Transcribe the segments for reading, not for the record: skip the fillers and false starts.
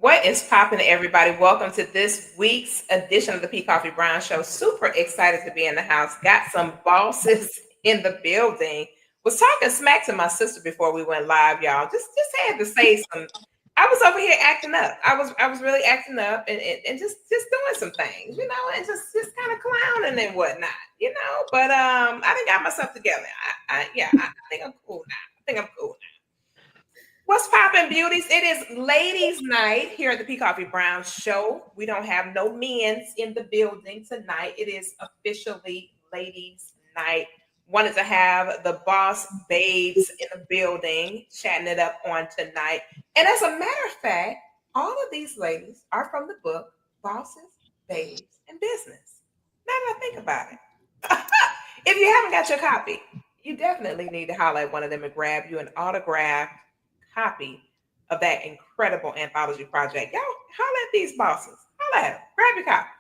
What is popping, everybody? Welcome to this week's edition of the P Coffee Brown Show. Super excited to be in the house. Got some bosses in the building. Was talking smack to my sister before we went live, y'all. Just had to say some. I was over here acting up. I was really acting up and just doing some things, and just kind of clowning and whatnot, But I didn't got myself together. I think I'm cool now. I think I'm cool now. What's poppin', beauties? It is ladies' night here at the P Coffee Brown Show. We don't have no men's in the building tonight. It is officially ladies' night. Wanted to have the boss babes in the building chatting it up on tonight. And as a matter of fact, all of these ladies are from the book Bosses, Babes, and Business. Now that I think about it. If you haven't got your copy, you definitely need to holler at one of them and grab you an autograph copy of that incredible anthology project. Y'all holla at these bosses. Holla at them. Grab your copy.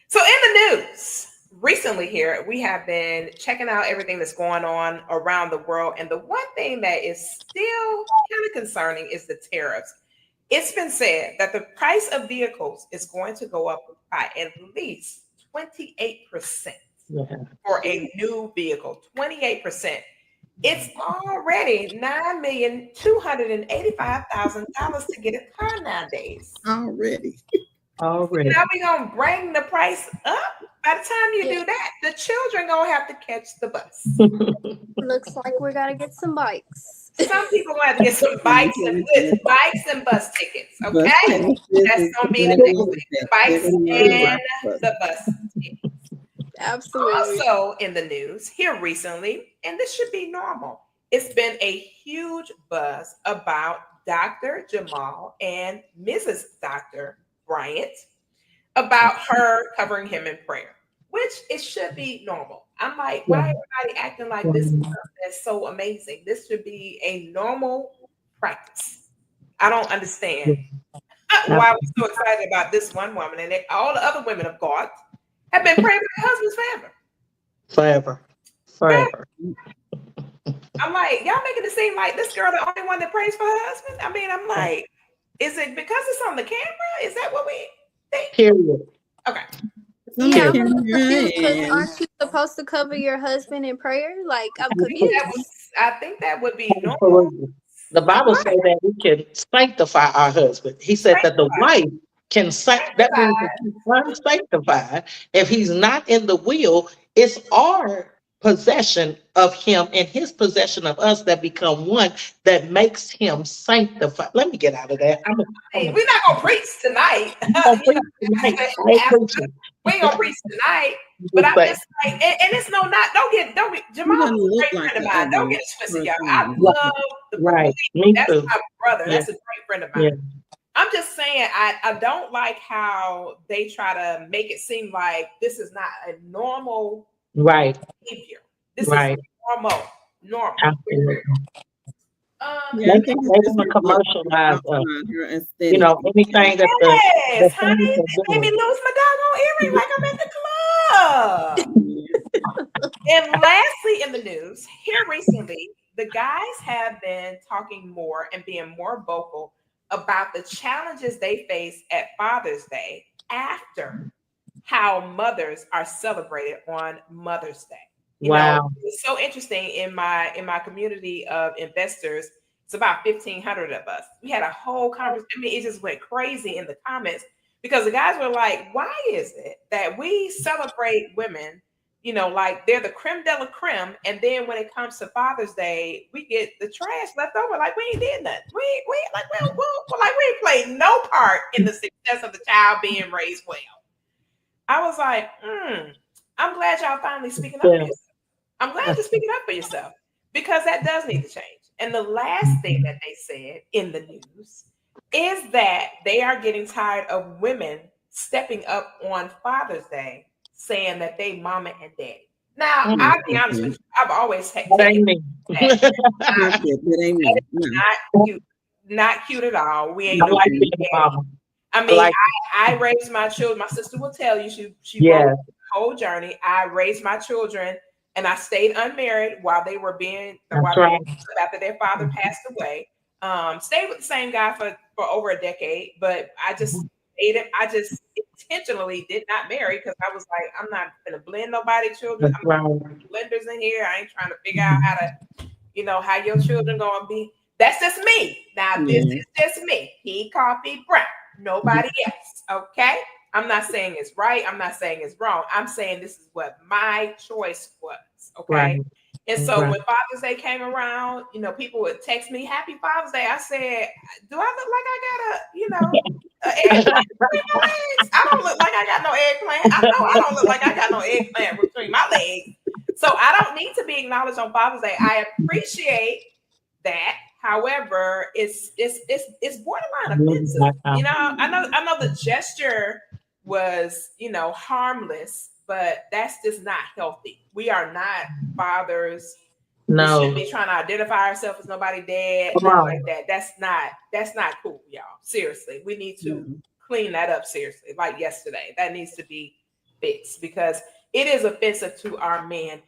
So in the news, recently here, we have been checking out everything that's going on around the world. And the one thing that is still kind of concerning is the tariffs. It's been said that the price of vehicles is going to go up by at least 28% for a new vehicle. 28%. It's already $9,285,000 to get a car nowadays. Already. Now we're gonna bring the price up. By the time you do that, the children gonna have to catch the bus. Looks like we gotta get some bikes. Some people gonna have to get some bikes and bus tickets. Okay, that's gonna be the next week. The bikes and the bus tickets. Absolutely. Also in the news here recently, and this should be normal, it's been a huge buzz about Dr. Jamal and Mrs. Dr. Bryant, about her covering him in prayer, which it should be normal. I'm like, why everybody acting like this is something that's so amazing? This should be a normal practice. I don't understand why we're so excited about this one woman and all the other women of God have been praying for their husbands forever. I'm like, y'all making it seem like this girl the only one that prays for her husband? I mean, I'm like, is it because it's on the camera? Is that what we think? Period. Okay. Yeah, I'm confused because aren't you supposed to cover your husband in prayer? Like, I'm confused. I think that would be normal. The Bible says that we can sanctify our husband. He said that the wife can sanctify. That means that he's unsanctified. If he's not in the will, it's our possession of him and his possession of us that become one that makes him sanctified. Let me get out of that. We're not gonna preach tonight. We ain't gonna preach tonight. But I'm just like, and it's don't get Jamal's a great friend of mine. Don't get it twisted, y'all. I love the That's my brother. That's a great friend of mine. Yeah. I'm just saying, I don't like how they try to make it seem like this is not a normal behavior. This is normal. Absolutely. They want to commercialize anything that Yes, honey, they made me lose my doggone earring like I'm at the club. And lastly, in the news, here recently, the guys have been talking more and being more vocal about the challenges they face at Father's Day after how mothers are celebrated on Mother's Day. You know, it's so interesting in my community of investors. It's about 1,500 of us. We had a whole conversation. I mean, it just went crazy in the comments because the guys were like, why is it that we celebrate women, like they're the creme de la creme, and then when it comes to Father's Day, we get the trash left over, like we ain't did nothing. We ain't played no part in the success of the child being raised well. I was like, I'm glad y'all finally speaking up for yourself. I'm glad you're speaking up for yourself because that does need to change. And the last thing that they said in the news is that they are getting tired of women stepping up on Father's Day saying that they mama and daddy. Now, I'll be honest with you, I've always taken that. Not cute at all. We ain't no mama. I mean, I raised my children. My sister will tell you she wrote the whole journey. I raised my children and I stayed unmarried while they were after their father passed away. Stayed with the same guy for for over a decade, but I just dated. I just intentionally did not marry because I was like, I'm not gonna blend nobody children. That's I'm right. blenders in here. I ain't trying to figure out how to, how your children gonna be. That's just me. Now this is just me. P. Coffee Brown. Nobody else. Okay. I'm not saying it's right. I'm not saying it's wrong. I'm saying this is what my choice was. Okay. Right. And so Right. when Father's Day came around, people would text me Happy Father's Day. I said, do I look like I got an eggplant between my legs? I don't look like I got no eggplant. I know I don't look like I got no eggplant between my legs. So I don't need to be acknowledged on Father's Day. I appreciate that. However, it's borderline offensive. I know the gesture was, harmless, but that's just not healthy. We are not fathers. We shouldn't be trying to identify ourselves as nobody dad, nothing like that. That's not cool, y'all. Seriously. We need to clean that up seriously, like yesterday. That needs to be fixed because it is offensive to our men.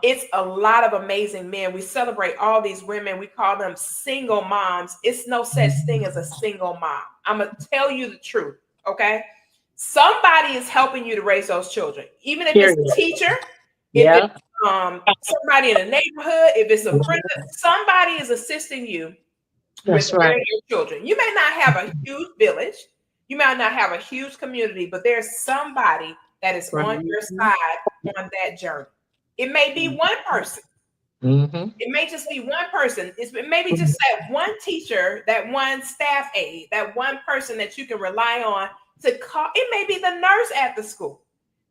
It's a lot of amazing men. We celebrate all these women. We call them single moms. It's no such thing as a single mom. I'm going to tell you the truth, okay? Somebody is helping you to raise those children, even if it's a teacher, if it's somebody in a neighborhood, if it's a friend, somebody is assisting you with raising your children. You may not have a huge village, you might not have a huge community, but there's somebody that is on your side on that journey. It may be one person. It may just be one person. It may be just that one teacher, that one staff aide, that one person that you can rely on to call. It may be the nurse at the school.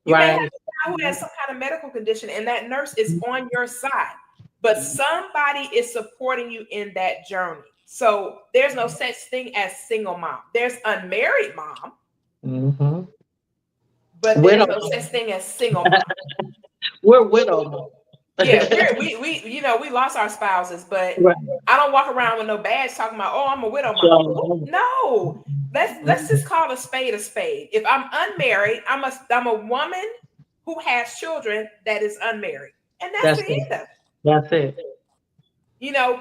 You may have a child who has some kind of medical condition, and that nurse is on your side. But somebody is supporting you in that journey. So there's no such thing as single mom. There's unmarried mom. But there's no such thing as single mom. We're widows. Yeah, we lost our spouses, but I don't walk around with no badge talking about, oh, I'm a widow mom. No, let's just call a spade a spade. If I'm unmarried, I'm a woman who has children that is unmarried, and that's the end of it. That's it.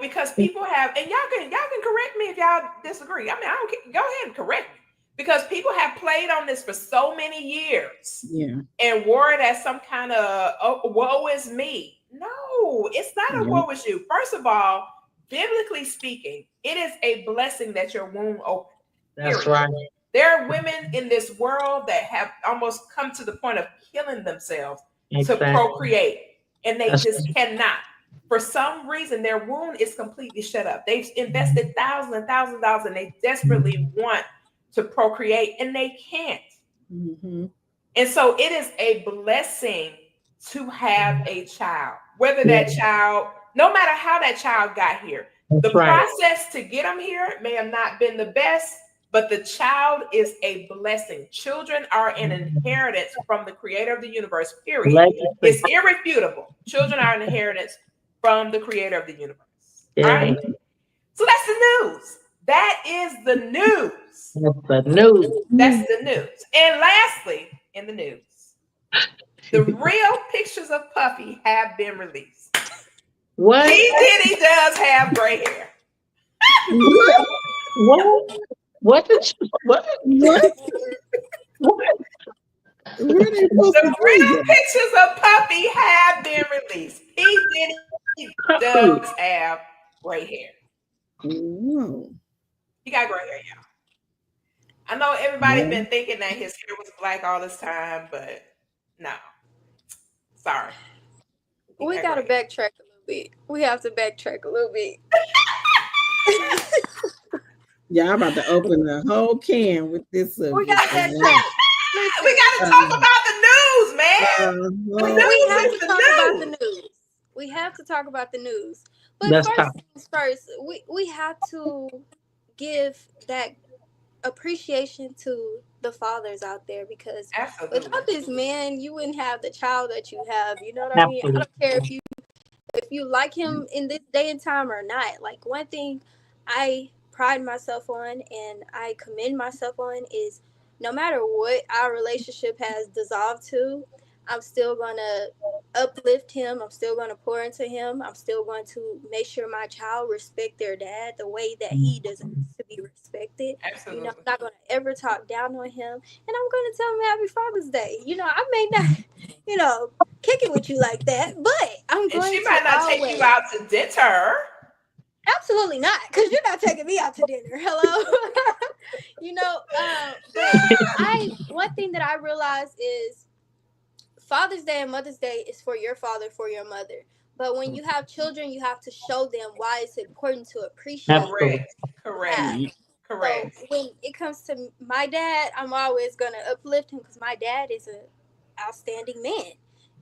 Because people have, and y'all can correct me if y'all disagree. I mean, I don't care. Go ahead and correct me. Because people have played on this for so many years and wore it as some kind of, oh, woe is me. No, it's not a woe is you. First of all, biblically speaking, it is a blessing that your womb opened. That's right. There are women in this world that have almost come to the point of killing themselves to procreate, and they just cannot. For some reason, their womb is completely shut up. They've invested thousands and thousands of dollars, and they desperately want to procreate, and they can't. And so it is a blessing to have a child, whether that child, no matter how that child got here, the process to get them here may have not been the best, but the child is a blessing. Children are an inheritance from the creator of the universe, period. It's irrefutable. Children are an inheritance from the creator of the universe. Right? So that's the news. That is the news. That's the news. And lastly, in the news, the real pictures of Puffy have been released. What? P. Diddy does have gray hair. What? The real pictures of Puffy have been released. P. Diddy does have gray hair. He got gray hair, y'all. I know everybody's been thinking that his hair was black all this time, but no. Sorry. We got to backtrack a little bit. We have to backtrack a little bit. Y'all about to open the whole can with this subject. We got to backtrack. We got to talk about the news, man. We have to talk about the news. We have to talk about the news. But first, we have to give that appreciation to the fathers out there, because without this man, you wouldn't have the child that you have. You know what I mean? I don't care if you like him in this day and time or not. Like, one thing I pride myself on and I commend myself on is, no matter what our relationship has dissolved to, I'm still going to uplift him. I'm still going to pour into him. I'm still going to make sure my child respect their dad the way that he deserves to be respected. You know, I'm Absolutely. not gonna ever talk down on him, and I'm gonna tell him Happy Father's Day. You know, I may not, you know, kick it with you like that, but I'm And going she to might not take you always. out to dinner. Absolutely not, because you're not taking me out to dinner. Hello, you know. But I one thing that I realized is Father's Day and Mother's Day is for your father, for your mother. But when you have children, you have to show them why it's important to appreciate what Absolutely. Correct. you Correct. have. So Correct. when it comes to my dad, I'm always gonna uplift him because my dad is an outstanding man,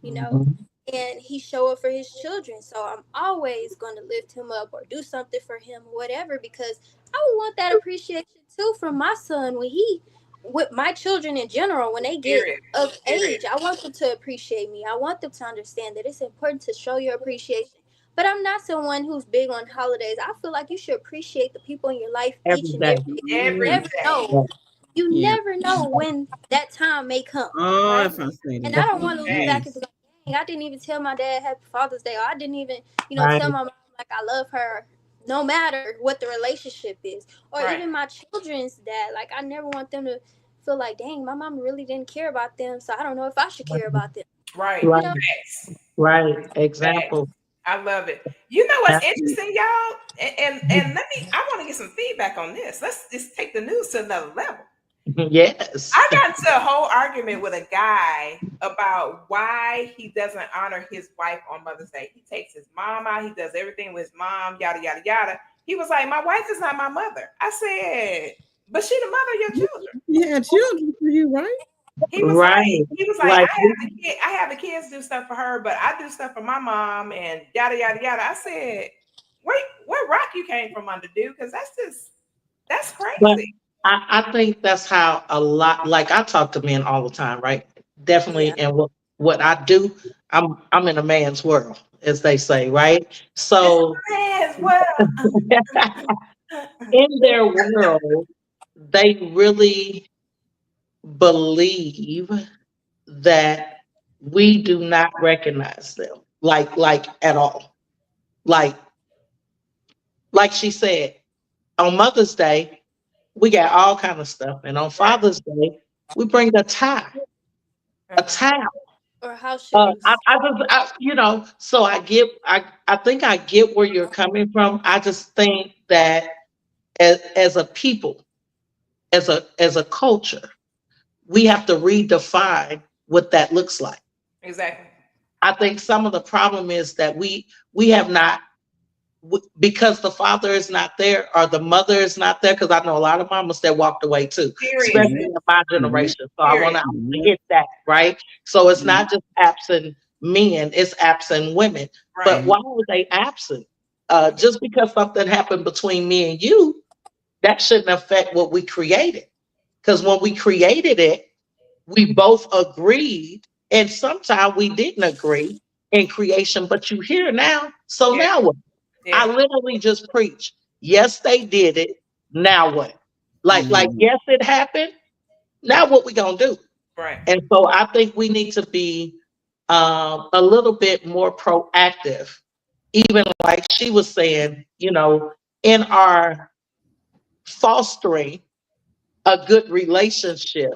you know, Mhm. and he show up for his children. So I'm always gonna lift him up or do something for him, or whatever, because I would want that appreciation too from my son when he, with my children in general, when they get Period. of Period. age. I want them to appreciate me. I want them to understand that it's important to show your appreciation. But I'm not someone who's big on holidays. I feel like you should appreciate the people in your life Every each and day. every day. Every Yeah. Never day. know. You Yeah. never know when that time may come, Oh, right? if I say And that. I don't want to look back and Yes. be like, dang, I didn't even tell my dad Happy Father's Day, or I didn't even, Right. tell my mom like I love her, no matter what the relationship is, or Right. even my children's dad. Like I never want them to feel like, dang, my mom really didn't care about them, so I don't know if I should care about them. Right. You Right. know? Facts. Right. Facts. Example. I love it. You know what's Absolutely. interesting, y'all? And let me. I want to get some feedback on this. Let's just take the news to another level. Yes. I got into a whole argument with a guy about why he doesn't honor his wife on Mother's Day. He takes his mom out, he does everything with his mom, yada yada yada. He was like, "My wife is not my mother." I said, "But she the mother of your children." You had children for you, right? Right. He was like, Like I have the kids do stuff for her, but I do stuff for my mom and yada yada yada. I said, "Wait, where rock you came from under, dude? Because that's but crazy." I think that's how a lot, like I talk to men all the time, right? Yeah. Definitely. And what I do, I'm in a man's world, as they say, right? It's So as well. in their world, they really believe that we do not recognize them, like at all. Like like she said, on Mother's Day, we got all kind of stuff, and on Right. Father's Day, we bring a tie, a Uh-huh. towel. Or house I, shoes. I just, so I think I get where you're coming from. I just think that as a people, as a culture, we have to redefine what that looks like. Exactly. I think some of the problem is that we have not, because the father is not there or the mother is not there, because I know a lot of mamas that walked away too, Period. especially Yeah. in my Yeah. generation. So I want Period. to Yeah. hit that, right? So it's Yeah. not just absent men, it's absent women. But Right. why are they absent? Mhm. Just because something happened between me and you, that shouldn't affect what we created. Because when we created it, we both agreed, and sometimes we didn't agree in creation, but you here now. So Yeah. now what? I Yeah. literally just preach. Yes, they did it. Now what? Like Yeah. yes, it happened. Now what we gonna do? Right. And so I think we need to be a little bit more proactive. Even like she was saying, in our fostering a good relationship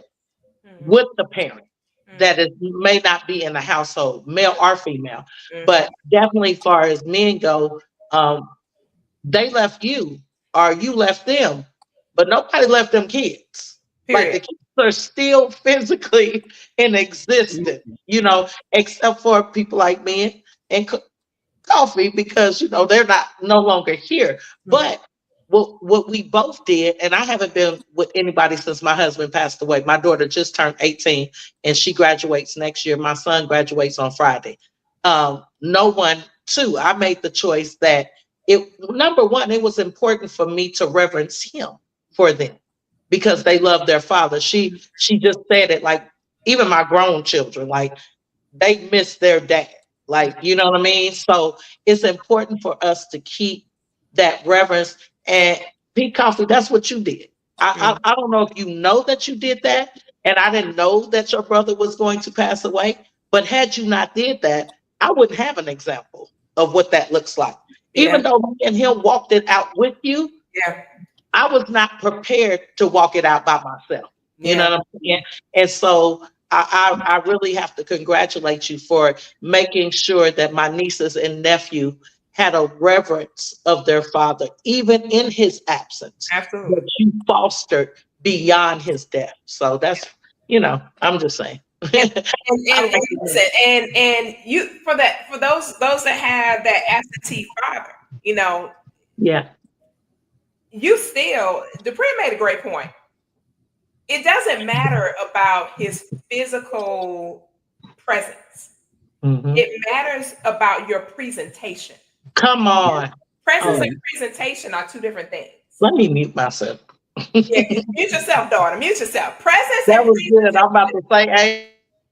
Mhm. with the parent that Mhm. is may not be in the household, male or female, Mhm. but definitely far as men go, um, they left you or you left them, but nobody left them kids. Like the Period. kids are still physically in existence, except for people like me and Coffee, because they're not no longer here. Mhm. But what we both did, and I haven't been with anybody since my husband passed away. My daughter just turned 18 and she graduates next year. My son graduates on Friday. No one, too. I made the choice that number one, it was important for me to reverence him for them because they love their father. She just said it, like even my grown children, like they miss their dad. Like, you know what I mean? So it's important for us to keep that reverence. And Pete Coffee, that's what you did. I, Mhm. I I don't know if you know that you did that, and I didn't know that your brother was going to pass away. But had you not did that, I wouldn't have an example of what that looks like. Even Yeah. though me and him walked it out with you, Yeah. I was not prepared to walk it out by myself. You know Yeah. what I'm saying? And so I really have to congratulate you for making sure that my nieces and nephew had a reverence of their father, even in his absence, Absolutely. that you fostered beyond his death. So that's, I'm just saying. And I and like listen, it. and you for that, for those that have that absentee father, Yeah. you still, Dupree made a great point. It doesn't matter about his physical presence. Hmm. It matters about your presentation. Come on. Presence Oh, and presentation are two different things. let me mute myself. Yeah, That mute yourself, daughter. Mute yourself. Presence and was good. I'm about presentation. to say, hey.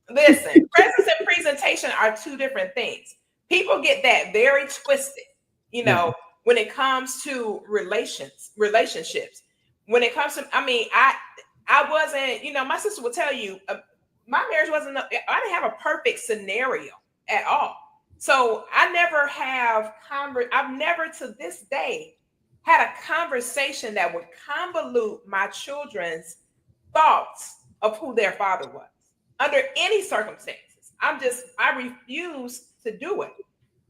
Listen, presence and presentation are two different things. People get that very twisted, Yeah. when it comes to relationships. When it comes to, I wasn't, my sister will tell you, my marriage wasn't, I didn't have a perfect scenario at all. So I've never to this day had a conversation that would convolute my children's thoughts of who their father was under any circumstances. I refuse to do it.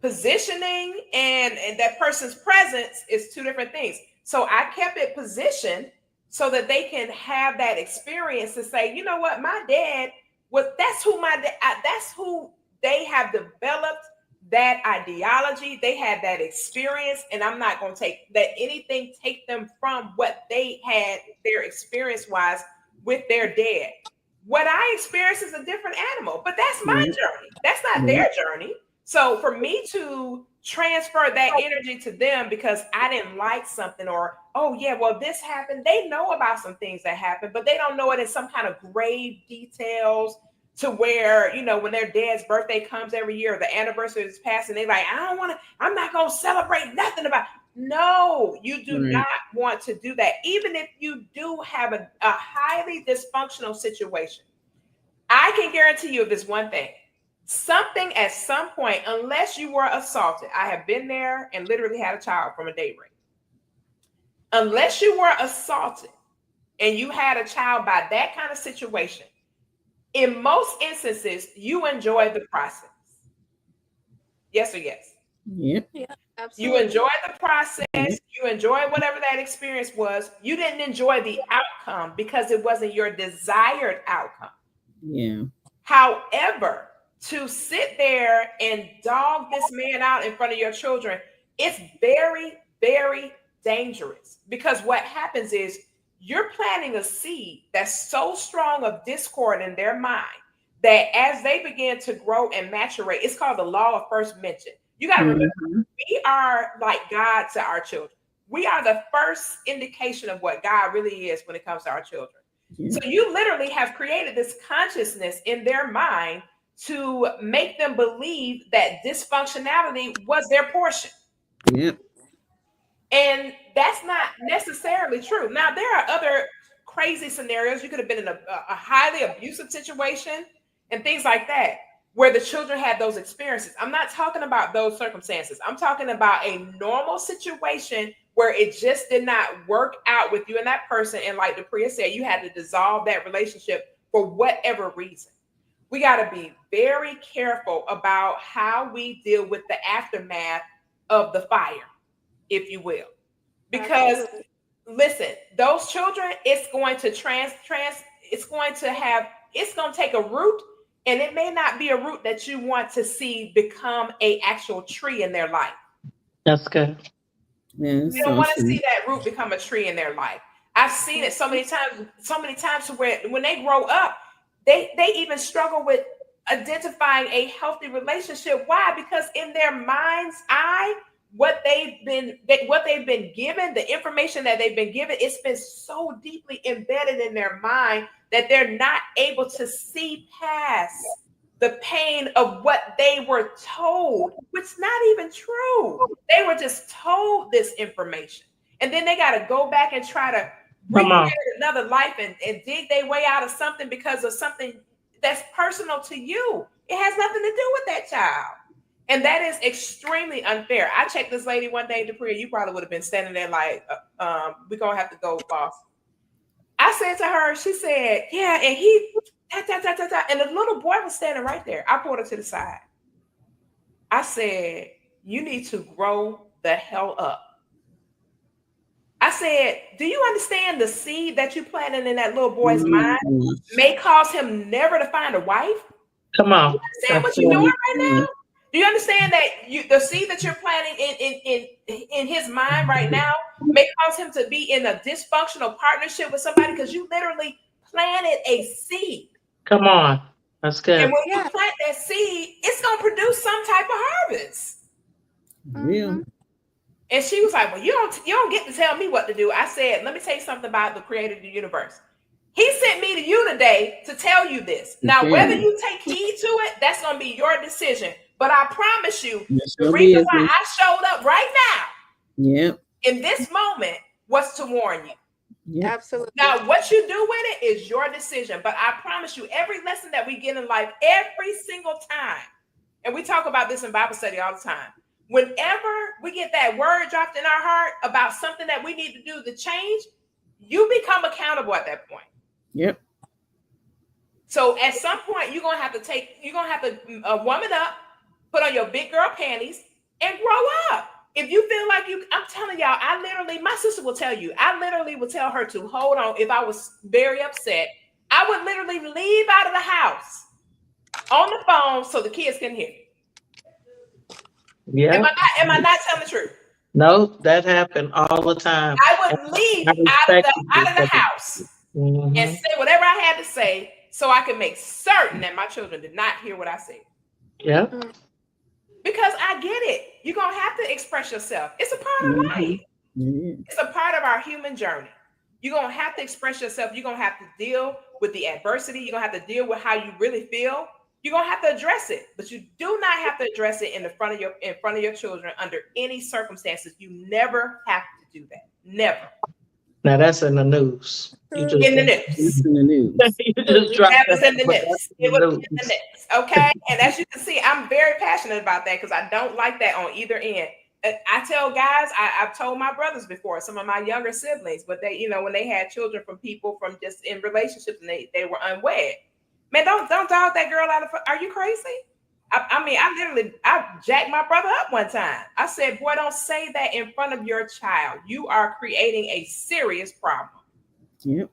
Positioning and that person's presence is two different things. So I kept it positioned so that they can have that experience to say, you know what, my dad was, that's who they have developed that ideology. They had that experience, and I'm not going to let anything take them from what they had their experience wise with their dad. What I experienced is a different animal, but that's my Yeah. journey. That's not Yeah. their journey. So for me to transfer that energy to them because I didn't like something, or, oh yeah, well, this happened. They know about some things that happened, but they don't know it in some kind of grave details to where, when their dad's birthday comes every year, or the anniversary is passing, they're like, I'm not going to celebrate nothing about. No, you do Right. not want to do that. Even if you do have a highly dysfunctional situation, I can guarantee you this one thing. Something at some point, unless you were assaulted, I have been there and literally had a child from a date rape. Unless you were assaulted and you had a child by that kind of situation, in most instances, you enjoy the process. Yes or yes? Yep. Yeah, You absolutely. enjoy the process, Yep. you enjoy whatever that experience was. You didn't enjoy the outcome because it wasn't your desired outcome. Yeah. However, to sit there and dog this man out in front of your children, it's very, very dangerous, because what happens is you're planting a seed that's so strong of discord in their mind that as they begin to grow and maturate, it's called the law of first mention. You got to remember, Mhm. we are like God to our children. We are the first indication of what God really is when it comes to our children. Yeah. So you literally have created this consciousness in their mind to make them believe that dysfunctionality was their portion. Yep. And that's not necessarily true. Now, there are other crazy scenarios. You could have been in a highly abusive situation and things like that, where the children had those experiences. I'm not talking about those circumstances. I'm talking about a normal situation where it just did not work out with you and that person. And like Dupriya said, you had to dissolve that relationship for whatever reason. We got to be very careful about how we deal with the aftermath of the fire, if you will. Because Absolutely. listen, those children, it's going to it's going to take a root, and it may not be a root that you want to see become a actual tree in their life. That's good. Yeah. You It's don't want to awesome. see that root become a tree in their life. I've seen it so many times to where when they grow up, they even struggle with identifying a healthy relationship. Why? Because in their mind's eye, what they've been given, the information that they've been given, it's been so deeply embedded in their mind that they're not able to see past the pain of what they were told, which is not even true. They were just told this information. And then they got to go back and try to Come recreate on. another life and dig their way out of something because of something that's personal to you. It has nothing to do with that child. And that is extremely unfair. I checked this lady one day, Dupree, you probably would have been standing there like, we're going to have to go, boss. I said to her, she said, yeah, and he, and the little boy was standing right there. I pulled her to the side. I said, you need to grow the hell up. I said, do you understand the seed that you planted in that little boy's mind may cause him never to find a wife? Come on. You understand what you're doing right now? Do you understand that the seed that you're planting in his mind right now may cause him to be in a dysfunctional partnership with somebody because you literally planted a seed. Come on. That's good. And when you plant that seed, it's going to produce some type of harvest. Real. And she was like, well, you don't get to tell me what to do. I said, let me tell you something about the creator of the universe. He sent me to you today to tell you this. Now, whether you take heed to it, that's going to be your decision. But I promise you, the reason why I showed up right now in this moment was to warn you. Yep. Absolutely. Now, what you do with it is your decision. But I promise you, every lesson that we get in life, every single time, and we talk about this in Bible study all the time, whenever we get that word dropped in our heart about something that we need to do to change, you become accountable at that point. Yep. So at some point, you're gonna have to woman up, put on your big girl panties, and grow up. If you feel like I'm telling y'all, my sister will tell you, I literally will tell her to hold on. If I was very upset, I would literally leave out of the house on the phone so the kids can hear. Yeah. Am I not telling the truth? No, that happened all the time. I would leave out of the house and say whatever I had to say so I could make certain that my children did not hear what I said. Yeah. Because I get it. You're going to have to express yourself. It's a part of life. It's a part of our human journey. You're going to have to express yourself. You're going to have to deal with the adversity. You're going to have to deal with how you really feel. You're going to have to address it, but you do not have to address it in front of your children under any circumstances. You never have to do that. Never. Now that's in the news. In the news. It's in the news. That was in the news. It was in the news. Okay. And as you can see, I'm very passionate about that because I don't like that on either end. I tell guys, I've told my brothers before, some of my younger siblings, but they, when they had children from people from just in relationships and they were unwed. Man, don't dog that girl out of. Are you crazy? I jacked my brother up one time. I said, boy, don't say that in front of your child. You are creating a serious problem. Yep.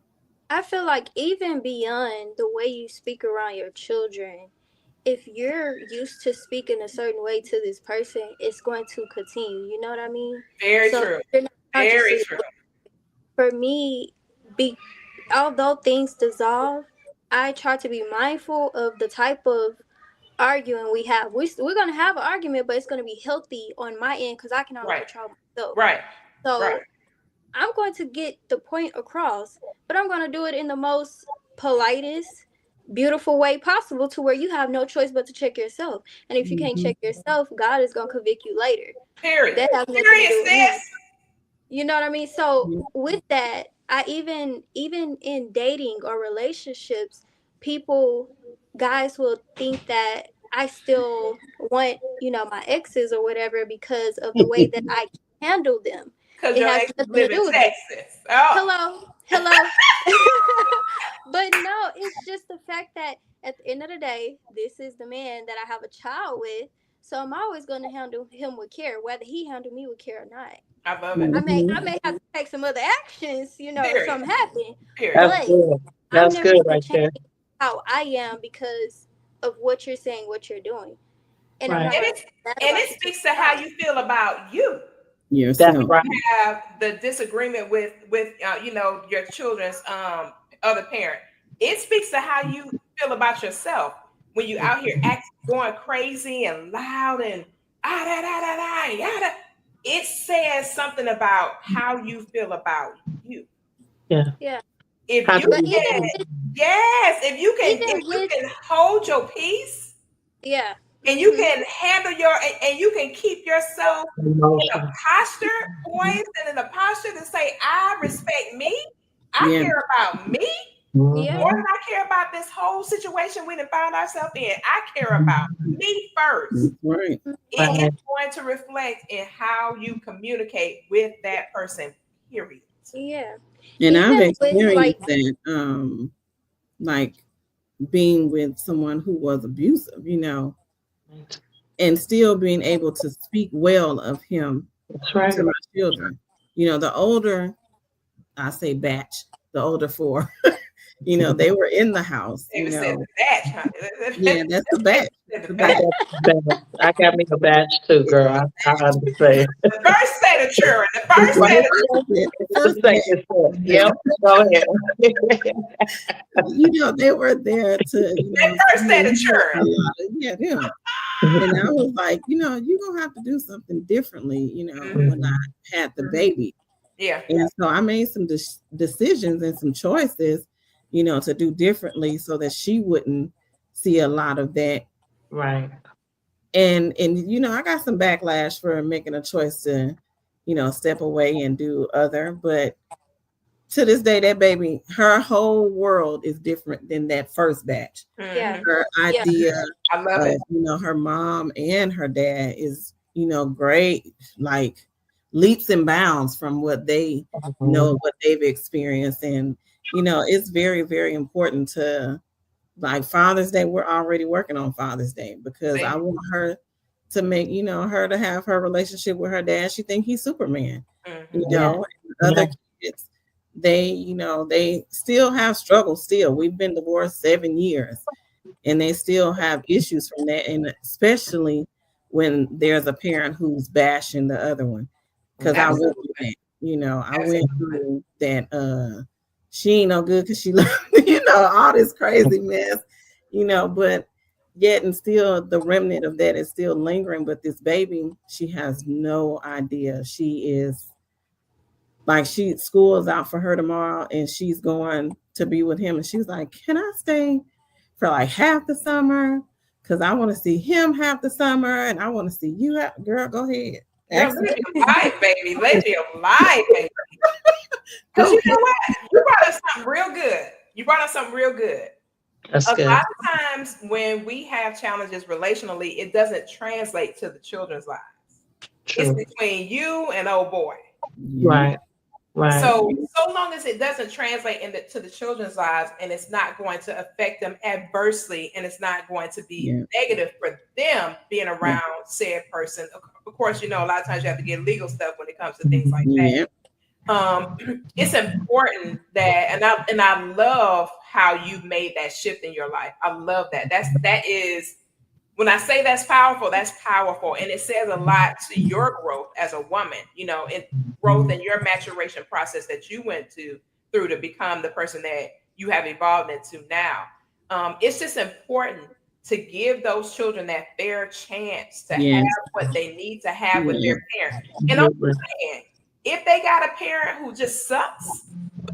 I feel like even beyond the way you speak around your children, if you're used to speaking a certain way to this person, it's going to continue. You know what I mean? Very true. Very true. For me, although things dissolve, I try to be mindful of the type of arguing we have. We're going to have an argument, but it's going to be healthy on my end because I can only control myself. Right. So I'm going to get the point across, but I'm going to do it in the most politest, beautiful way possible to where you have no choice but to check yourself. And if you can't check yourself, God is going to convict you later. Period. That has nothing to do with me. You know what I mean? So with that, I even in dating or relationships, guys will think that I still want, my exes or whatever because of the way that I handle them. Because your ex live in Texas. Oh. Hello. But no, it's just the fact that at the end of the day, this is the man that I have a child with. So I'm always going to handle him with care, whether he handle me with care or not. I love it. I may have to take some other actions, if something happens. That's good right there. How I am because of what you're saying, what you're doing. And, it speaks to how you feel about you. Yes, you have the disagreement with your children's other parent. It speaks to how you feel about yourself when you out here going crazy and loud and yada. It says something about how you feel about you. Yeah. If you can hold your peace, and you can handle and you can keep yourself in a posture, poised and in a posture to say, I respect me, I care about me, Yeah. More than I care about this whole situation we done found ourselves in. I care about me first. Right. It is going to reflect in how you communicate with that person, period. Yeah. And I've Even with experienced like, that, like being with someone who was abusive, and still being able to speak well of him That's right. to my children. The older, I say batch, the older four, they were in the house, David said the batch, Yeah, honey. that's the batch. Said the The batch. batch. I got me a badge too, girl. I understand. The first set of children. The first Well, set of the The first second batch. step. Yep. Go ahead. They were there to, that first set of children. yeah, them. And I was like, you're gonna have to do something differently, when I had the baby. Yeah. And so I made some decisions and some choices, to do differently so that she wouldn't see a lot of that. Right. And I got some backlash for making a choice to, step away and do other, but to this day, that baby, her whole world is different than that first batch. yeah, Her yeah, idea I love of, it. her mom and her dad is, great, like leaps and bounds from what they know, what they've experienced. And, it's very, very important to, like, Father's Day. We're already working on Father's Day because I want her to make, her to have her relationship with her dad. She think he's Superman, yeah, other kids, they still have struggles still. We've been divorced 7 years and they still have issues from that. And especially when there's a parent who's bashing the other one. Cause I went through that, I went through that, she ain't no good because she all this crazy mess, but yet and still the remnant of that is still lingering. But this baby, she has no idea. She is like, school is out for her tomorrow and she's going to be with him. And she's like, can I stay for like half the summer? Because I want to see him half the summer and I want to see you. Girl, go ahead. Girl, live your life, baby. Live your life, baby. Because you know what? You brought us something real good. You brought us something real good. That's A good. lot of times when we have challenges relationally, it doesn't translate to the children's lives. True. It's between you and old boy. Right. Right. So long as it doesn't translate to the children's lives and it's not going to affect them adversely and it's not going to be negative for them being around said person. Of course, a lot of times you have to get legal stuff when it comes to things like that. It's important that, and I love how you made that shift in your life. I love that. That is, when I say that's powerful, and it says a lot to your growth as a woman. In growth and your maturation process that you went through to become the person that you have evolved into now. It's just important to give those children that fair chance to have what they need to have with their parents. And I'm saying, if they got a parent who just sucks,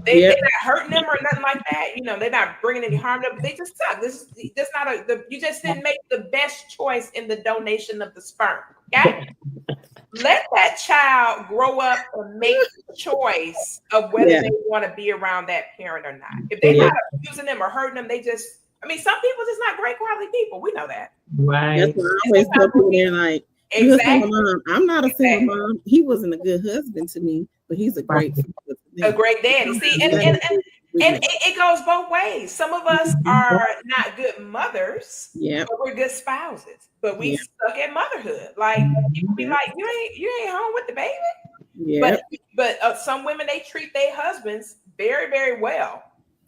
they're not hurting them or nothing like that, they're not bringing any harm to them, but they just suck. That's not you just didn't make the best choice in the donation of the sperm. Okay? Let that child grow up and make the choice of whether they want to be around that parent or not. If they're not abusing them or hurting them, some people just not great quality people. We know that. Right. That's what I always tell people. They're like, you're a single mom. I'm not a single mom. He wasn't a good husband to me, but he's a great daddy. See, and it goes both ways. Some of us are not good mothers, but we're good spouses. But we suck at motherhood. Like, people be like, you ain't home with the baby. Yeah. But some women, they treat their husbands very, very well,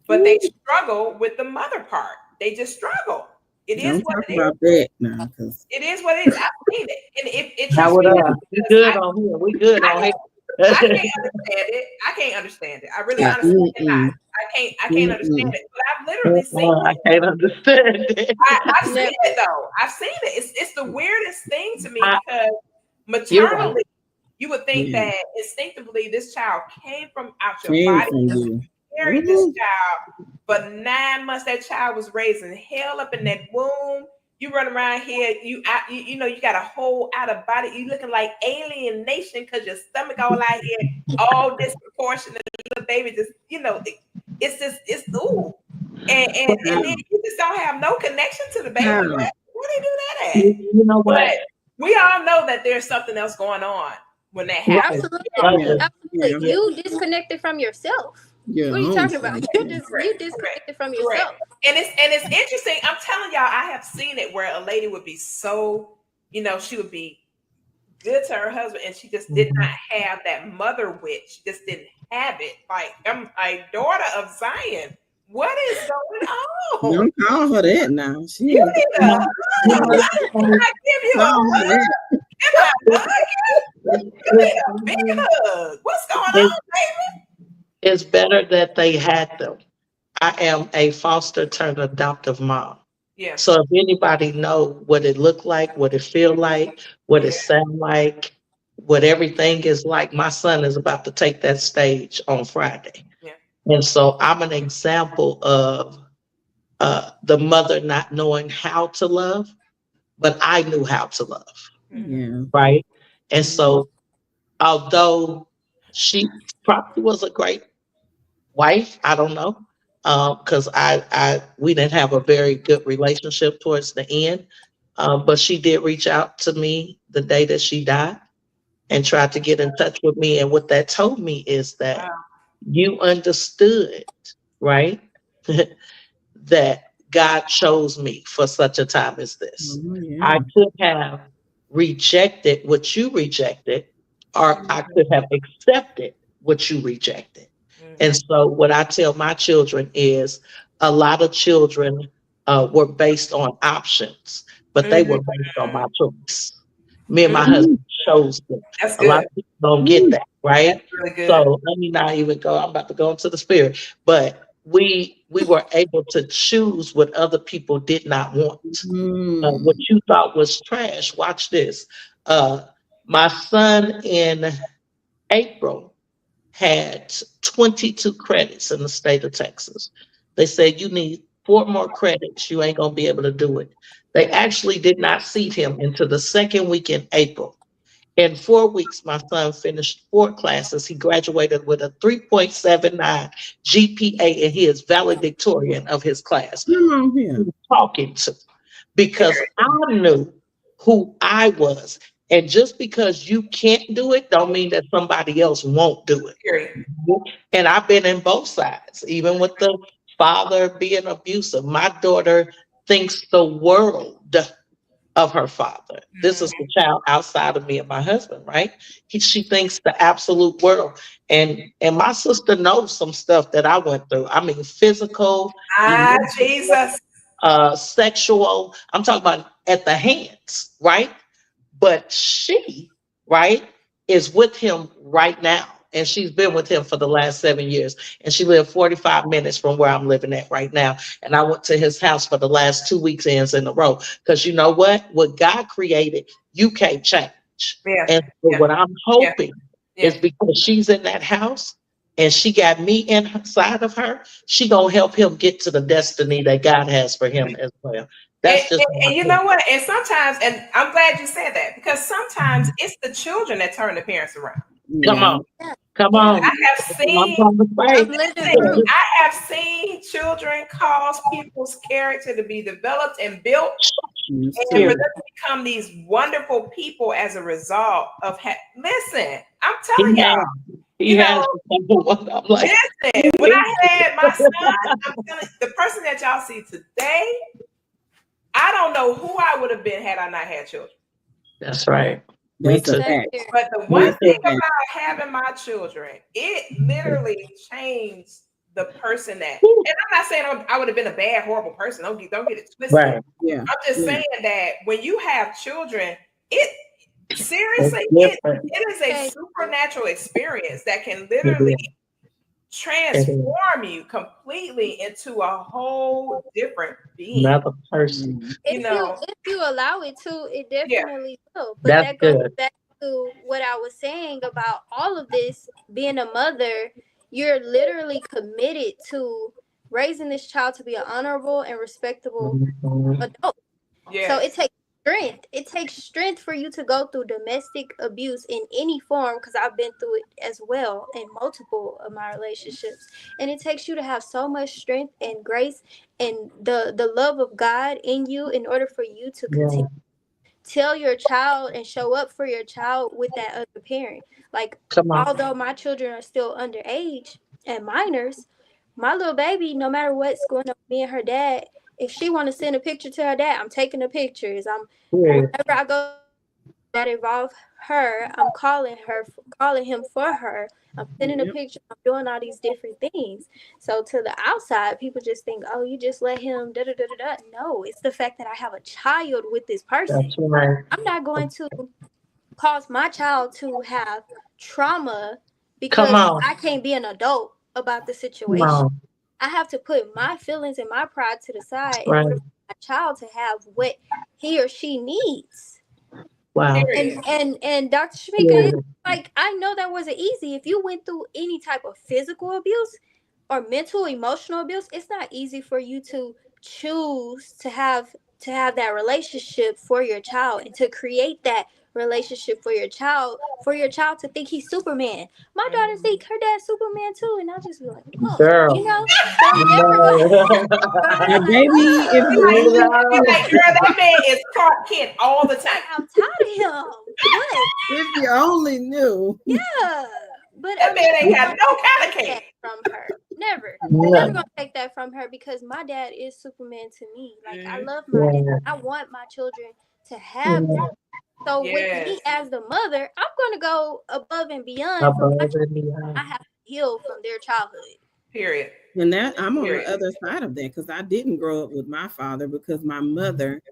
but they struggle with the mother part. They just struggle. It is what it is. About that now, it is what it is. I've seen it, and it now we good on here. We good on here. I can't understand it. I really honestly cannot. I can't understand it. But I've literally seen it. I can't understand it. I've seen it though. I've seen it. It's the weirdest thing to me because maternally, you would think that instinctively this child came from out your body. You carried this child, but 9 months that child was raising hell up in that womb. You run around here, you got a whole out of body. You looking like alienation because your stomach all out here, all disproportionate. Little baby, just it's ooh. And then you just don't have no connection to the baby. How? Where they do that at? You know But what? we all know that there's something else going on when that happens. Right. Absolutely. Yeah. Absolutely. Yeah. You disconnected from yourself. Your What are you own talking about? self. You Correct, correct, disconnected from correct. yourself. And it's interesting. I'm telling y'all, I have seen it where a lady would be so, she would be good to her husband, and she just did not Mhm. have that mother wit. She just didn't have it. Like, I'm a daughter of Zion. What is going on? Don't call her that now. She You need to need a You know, you hug. know, Can I give you a call her hug? that. Can I hug you? You it's, need a big hug. What's going it's, on, baby? it's better that they had them. I am a foster turned adoptive mom. Yeah, So if anybody know what it look like, what it feel like, what yeah, it sound like, what everything is like, my son is about to take that stage on Friday. yeah. And so I'm an example of the mother not knowing how to love, but I knew how to love, Mm-hmm. Yeah. right? And Mhm. so although she probably was a great wife, I don't know, because we didn't have a very good relationship towards the end. But she did reach out to me the day that she died and tried to get in touch with me. And what that told me is that Wow. you understood, right? That God chose me for such a time as this. Oh, I yeah. could have rejected what you rejected, or I could have accepted what you rejected. And Mm-hmm. so, what I tell my children is a lot of children were based on options, but they were based on my choice. Me and my Mm-hmm. Mhm. husband chose them. That's A lot good. of people don't get Mhm. that, right? That's really good. So let me not even go. I'm about to go into the spirit. But we were able to choose what other people did not want. What Mm. you thought was trash. Watch this. Uh, my son in April had 22 credits in the state of Texas. They said you need 4 more credits. You ain't gonna be able to do it. They actually did not seat him until the second week in April. In 4 weeks, my son finished 4 classes. He graduated with a 3.79 GPA, and he is valedictorian of his class. Come on here. Talking to because I knew who I was. And just because you can't do it, don't mean that somebody else won't do it. Period. And I've been in both sides, even with the father being abusive. My daughter thinks the world of her father. This is Mm-hmm. the child outside of me and my husband, right? She thinks the absolute world. And my sister knows some stuff that I went through. I mean, physical, Ah, emotional, Jesus. sexual. I'm talking about at the hands, right? But she, right, is with him right now. And she's been with him for the last 7 years. And she lived 45 minutes from where I'm living at right now. And I went to his house for the last 2 weekends in a row. Because you know what? What God created, you can't change. Yeah, And so yeah, what I'm yeah, hoping yeah. is because she's in that house and she got me inside of her, she gonna help him get to the destiny that God has for him as well. And, That's just and, my and you opinion. know what? And sometimes, and I'm glad you said that because sometimes it's the children that turn the parents around. Come Yeah. on. Yeah. Come Yeah. I on. have That's what I'm seen, trying to I'm say. living listen, proof. I have seen children cause people's character to be developed and built, It's and for true. them Period. to become these wonderful people as a result of. Listen, I'm He telling y'all, has. He you has know, become the one. I'm like, listen. When I had my son, I'm telling you, the person that y'all see today, I don't know who I would have been had I not had children. that's right. Me That's a too. Same fact. here. But the one Me That's thing a too. fact. about having my children, it literally changed the person that. Woo. And I'm not saying I would have been a bad, horrible person. Don't get it twisted. Right. Yeah. I'm just Yeah. saying that when you have children, it It's seriously different. it is a Okay. supernatural experience that can It literally is. It is. transform you completely into a whole different being. Another person. Yeah. You know, If you allow it to, it yeah, definitely will. But That's that goes good. back to what I was saying about all of this being a mother. You're literally committed to raising this child to be an honorable and respectable Mhm. adult. So it yes, takes strength. It takes strength for you to go through domestic abuse in any form, because I've been through it as well in multiple of my relationships. And it takes you to have so much strength and grace and the love of God in you in order for you to continue Yeah. tell your child and show up for your child with that other parent. Like, Come on. although my children are still underage and minors, my little baby, no matter what's going on with me and her dad, if she want to send a picture to her dad, I'm taking the pictures. I'm Yeah. whenever I go that involve her, I'm calling her, calling him for her. I'm sending a Yep. picture. I'm doing all these different things. So to the outside, people just think, oh, you just let him da da da da da. No, it's the fact that I have a child with this person. That's right. I'm not going to cause my child to have trauma Come because on. I can't be an adult about the Come situation. on. I have to put my feelings and my pride to the That's side in right. order for my child to have what he or she needs. Wow. Period. And Dr. Shamika, it's Yeah. like, I know that wasn't easy. If you went through any type of physical abuse or mental, emotional abuse, it's not easy for you to choose to have that relationship for your child and to create that relationship for your child to think he's Superman. My daughter Mhm. think her dad's Superman too, and I'll just be like, whoa, Girl. you know. So I'm never gonna No. gonna Now, like, baby, if Be you like, only be knew, like, girl, that man is Clark Kent all the time. like, I'm tired of him. But if you only knew. yeah, but That I'm man never ain't got gonna no kind of take that cake. from her. Never. Never No. gonna take that from her because my dad is Superman to me. Like, I Mhm. love my dad. Yeah. I want my children to have that. Yeah. So with Yes. me as the mother, I'm gonna go above and beyond for my Above children. and beyond. I have to heal from their childhood. Period. And that I'm on the Period. other side of that because I didn't grow up with my father because my mother,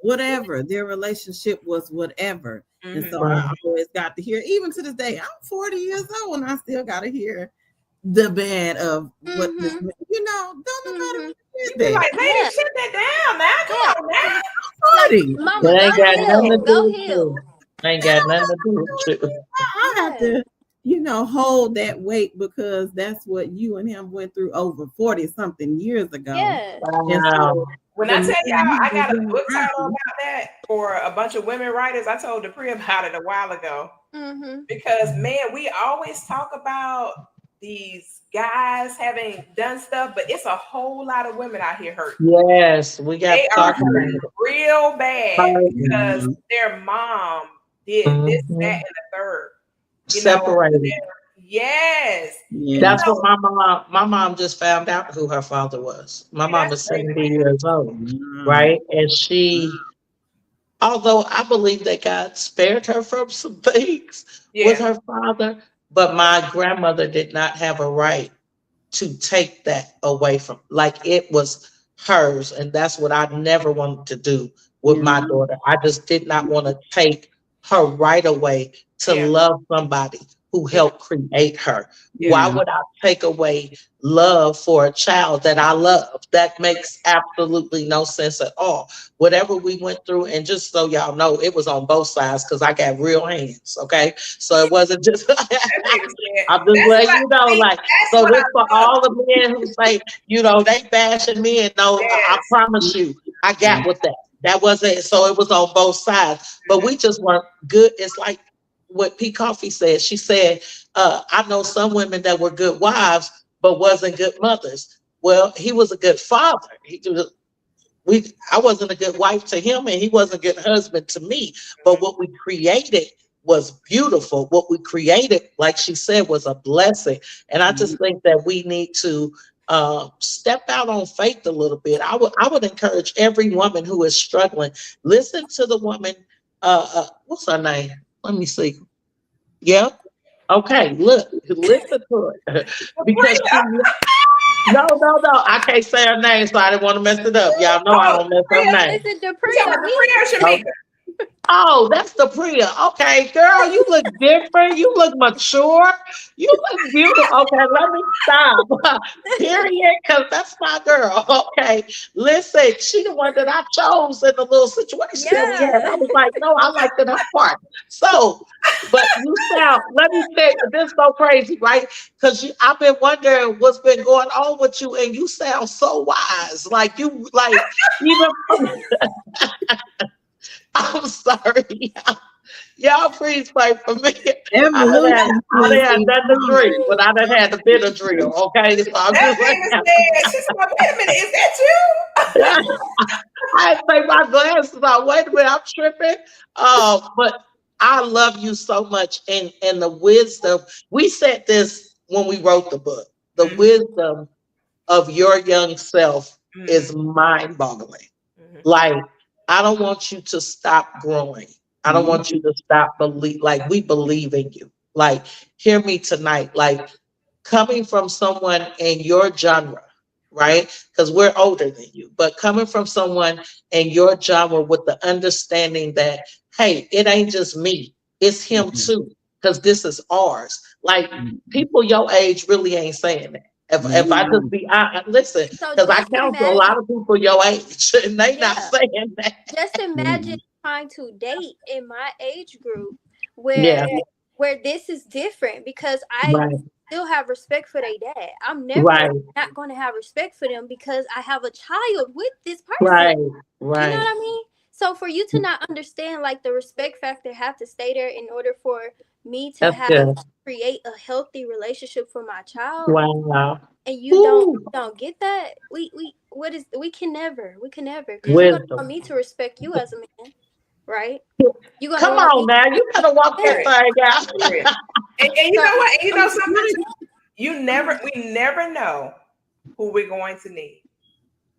whatever their relationship was, whatever. And Hmm. so Right. I always got to hear, even to this day, I'm 40 years old and I still got to hear the bad of what this, Mhm. don't nobody Mhm. want to hear You be that. like, lady, Yeah. shut that down now. Yeah. Come on now. Like, 40. mama, It go ain't got nothing to heal. do Go with you. heal. Ain't got nothing to do with you. I have Yeah. to, hold that weight because that's what you and him went through over 40 something years ago. Yeah. And Wow. so When the I men tell y'all, you I were got a book title around, about that for a bunch of women writers. I told Dupree about it a while ago Mhm. because, man, we always talk about these guys having done stuff, but it's a whole lot of women out here hurting. Yes, we got They to are talk hurting about it. real bad Hurting. because their mom did this, that, Mhm. and the third. You know, Separated. yes. And yeah. That's so what my mom just found out who her father was. My see, mom that's is crazy, 70 man. years old, Wow. right? And although I believe that God spared her from some things with Yeah. her father, but my grandmother did not have a right to take that away from, like, it was hers, and that's what I never wanted to do with Yeah. my daughter. I just did not want to take her right away to Yeah. love somebody who Yeah. helped create her. Yeah. Why Yeah. would I take away love for a child that I love? That makes absolutely no sense at all. Whatever we went through, and just so y'all know, it was on both sides because I got real hands, okay? So it wasn't just That lady said, I'm just that's what letting I you know, see. like, That's so what I this for love. all the men who say, they bashing me, and no, I Yes. promise you, I Yeah. got with that. That wasn't, so it was on both sides, but Mhm. we just weren't good. It's like what P. Coffee said. She said, I know some women that were good wives, but wasn't good mothers. Well, he was a good father. I wasn't a good wife to him, and he wasn't a good husband to me. But what we created was beautiful. What we created, like she said, was a blessing. And I just think that we need to step out on faith a little bit. I would encourage every woman who is struggling. Listen to the woman. What's her name? Let me see. Yeah. Okay. Look. Listen to it because Sabrina. she. No, no, no. I can't say her name, so I didn't want to mess it up. Y'all know I Oh, don't mess up Priya. names. Is it You talking Dupree about or the me? Priya or Oh, Shamika? oh, that's the Priya. Okay, girl, you look different. You look mature. You look beautiful. Okay, let me stop. Period, because that's my girl. Okay, listen, she the one that I chose in the little situation that we had. I Yeah. was like, no, I like that her part. So, but you sound. Let me say this so crazy, right? Because I've been wondering what's been going on with you, and you sound so wise. Like you, like even. I'm sorry. Y'all please pray for me. Evolution I done is had nothing to drink, evolving. but I done had the bitter drill. Okay, so I'm That just like, Ava said, she said, wait a minute, is that you? I had to take my glasses off. Wait a minute, I'm tripping. But I love you so much, and the wisdom. We said this when we wrote the book. The Mhm, wisdom of your young self mhm, is mind-boggling. mhm, Like, I don't want you to stop growing. I don't want you to stop believe. Like, we believe in you. Like, hear me tonight. Like, coming from someone in your genre, right? Because we're older than you, but coming from someone in your genre with the understanding that, hey, it ain't just me, it's him too, because this is ours. Like, people your age really ain't saying that. If I just be, listen, So because I just counsel a imagine, lot of people your age, and they not yeah, saying that. just imagine trying to date in my age group where Yeah, this is different because I right, still have respect for their dad. I'm never right, not going to have respect for them because I have a child with this person. right, You know right. what I mean? So for you to not understand, like, the respect factor have to stay there in order for me to That's have good. create a healthy relationship for my child, Wow. and you Woo. don't get that, we can never, because you're gonna want Wisdom. me to respect you as a man, right? You're gonna Come want on me to now, you respect better walk you. that period, thing period. out. And you So know what? And you know something What too? We never know who we're going to need.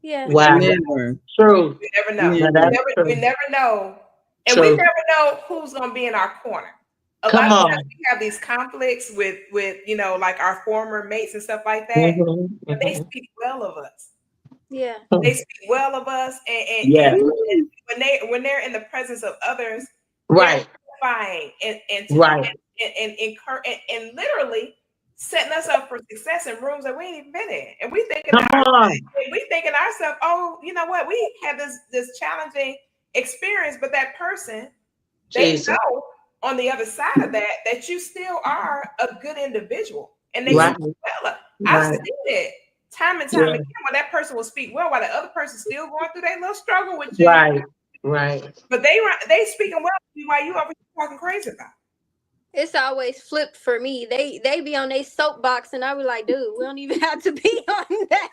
yeah, We never, Wow. Never, True. we never know. Now never. We that's true. never know. And we True. never know who's going to be in our corner. A lot Come of times on. we have these conflicts with like our former mates and stuff like that, Hmm. but they Hmm. speak well of us. yeah. They speak well of us, and Yeah. Woo. when they're in the presence of others, they're Right. edifying Right. and literally setting us up for success in rooms that we ain't even been in. And Come on. we thinking ourselves, oh, you know what, we had this challenging experience, but that person, they Jesus. know on the other side of that you still are a good individual. And they Yeah. speak Right. well. I've Right. seen it time and time Yeah. again where that person will speak well while the other person's still going through their little struggle with you. Right. Right. But they speaking well to you while you over here talking crazy about It's always flipped for me. They be on their soapbox, and I be like, dude, we don't even have to be on that.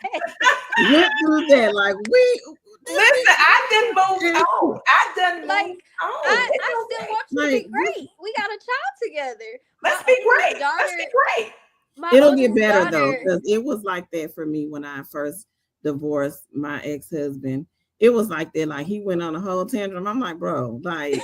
Went through that. Like we it. Listen, I done moved this on. I done Like, moved on. It's I still okay. want you to like be great. We got a child together. My Let's be oldest great. Let's daughter, be great. my it'll get oldest better though, daughter. because it was like that for me when I first divorced my ex-husband. It was like that. Like he went on a whole tantrum. I'm like, bro, like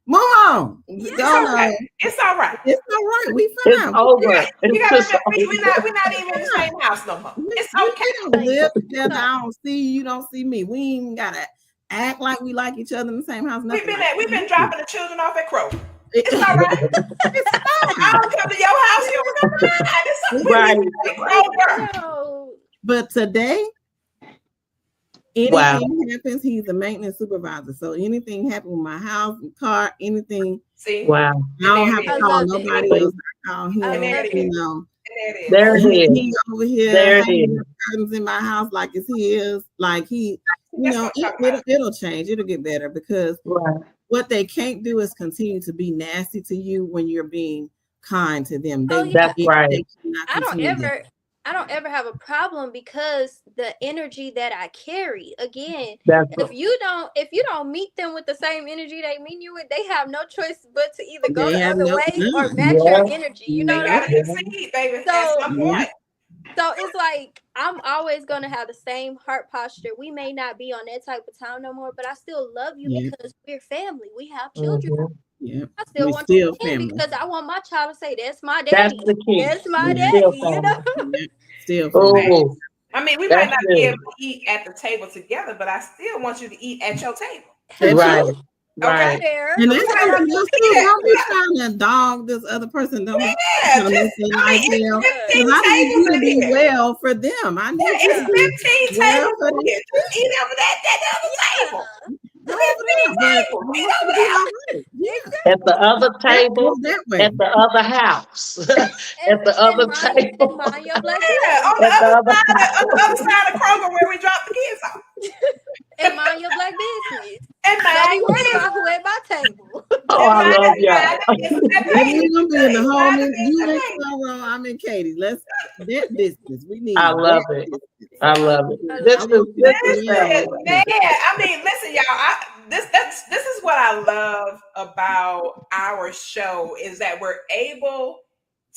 move on. It's Go okay. on. It's all right. It's all right. We It's fine. Yeah, over. you It's gotta just remember over. we're not even in the same house no more. It's okay. We don't Like, live together. so, I don't see you. You don't see me. We ain't gotta act like we like each other in the same house. Nothing like We've been that. dropping the children off at Kroger. It's all It's right. I fine. don't come to your house. You don't come to mine. It's It's we Right. at you Kroger. know, But today, Wow. anything happens, he's a maintenance supervisor. So anything happens with my house, car, anything, See, Wow. I and don't there have it to I is. call love it. nobody See, else. I call I And him. there love it it. You is. know, And there it is. there it he, is. he over here There it hanging is. the curtains in my house like it's his. Like he, you That's what know, I'm talking about. it'll change. It'll get better because Right. what they can't do is continue to be nasty to you when you're being kind to them. Oh That's yeah, right. They cannot I don't continue that. ever I don't ever have a problem because the energy that I carry. Again, That's if you don't meet them with the same energy they meet you with, they have no choice but to either go They the have other no way or none. match your yeah. energy. You know They what Yeah, I gotta mean? concede, baby, at So some yeah, point. so it's like I'm always gonna have the same heart posture. We may not be on that type of time no more, but I still love you yeah, because we're family. We have children. Hmm. yeah. I still We want you still in family. because I want my child to say, "That's my That's daddy. the key. That's my We Yeah, still daddy." You know. family. yeah. Still family. Right. Oh, I mean, we might that's not be able good. to eat at the table together, but I still want you to eat at your table. That's Right. Hello, Okay? Right. there. And So we that's might not something be able else to too. eat at Don't be trying to dog this other person. Don't be yeah, trying to make their life it's hell. Yeah, 15 Because I need tables you to in be here. well for them. I Yeah, need you it's to be 15 well tables for in them. here. Just eat over that other table. yeah, Go over 15 there. But tables. I Eat want you over to be there. all right. Yeah. At the other Go table, that way. at the other house, at the and other and table, mind your black Yeah, business. at the other on the other house. side of Kroger where we drop the kids off. And mind your black business. And Don't mind be worried about who at my table. Oh, and I mind love your y'all. Maybe we're gonna be in the It's home. mind the You in business. Carl, I'm in Katie. Let's that business. We need I love that it. business. I love it. I This love I it. is want you this to is smell Listen, man. it. I mean, listen, y'all. This is what I love about our show is that we're able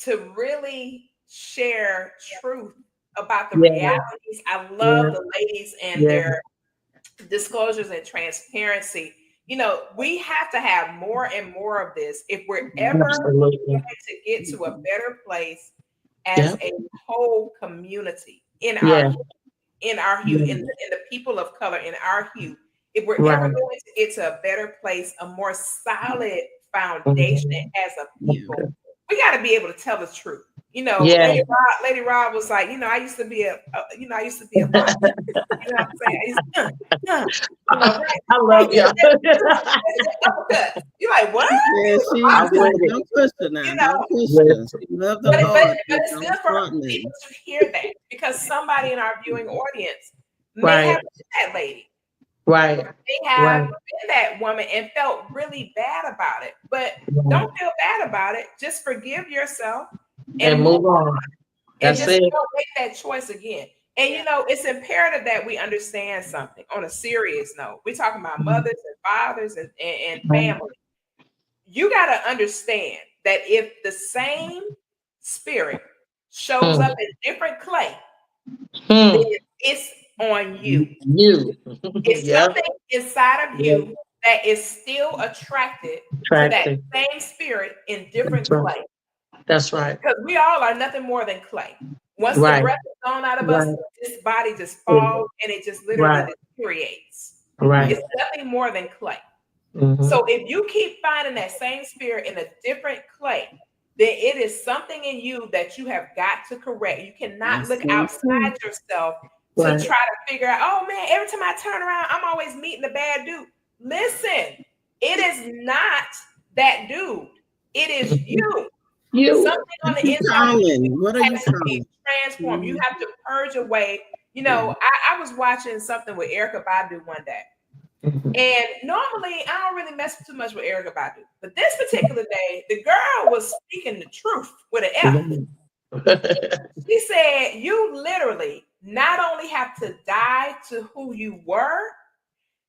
to really share truth about the yeah, realities. I yeah, love the ladies and yeah. their disclosures and transparency. You know, we have to have more and more of this if we're ever Absolutely. going to get to a better place as Yeah, a whole community yeah, in our hue, yeah. in the people of color in our hue. If we're ever Right. going to get to a better place, a more solid foundation Mhm. as a people, Okay. we got to be able to tell the truth. You know, Yeah. Lady Rob was like, you know, I used to be I used to be a thought. You know what I'm saying? I used to, you know, I right love here, y'all. uppercut. You're like, what? Yeah, You she I'm used to. with it. Don't push her now. know, Don't push her. Listen. She loved the but Lord. But it's don't good for start people nothing. to hear that because somebody in our viewing audience may Right. have been that lady. Right. They Right. have been that woman and felt really bad about it. But Right. don't feel bad about it. Just forgive yourself And and move move on. and That's just it. don't make that choice again. And you know, it's imperative that we understand something on a serious note. We're talking about mothers and fathers and family. You got to understand that if the same spirit shows Hmm. up in different clay, then Hmm. it's on you. You. It's Yep. something inside of Yep. you that is still attracted to that Attractive. same spirit in That's different right. clay. That's right. Because we all are nothing more than clay. Once the Right. breath is gone out of us, Right. this body just falls and it just literally Right. deteriorates. Right. It's nothing more than clay. Mm-hmm. So if you keep finding that same spirit in a different clay, then it is something in you that you have got to correct. You cannot That's look so true. outside yourself to Right. try to figure out, oh man, every time I turn around, I'm always meeting a bad dude. Listen, it is not that dude. It is you. You. Something on What the you inside of you calling? What are you has to be calling? transformed. You have to purge away. You Yeah. know, I was watching something with Erica Badu one day. Mhm. And normally, I don't really mess too much with Erica Badu, but this particular day, the girl was speaking the truth with an F. She said, "You literally not only have to die to who you were,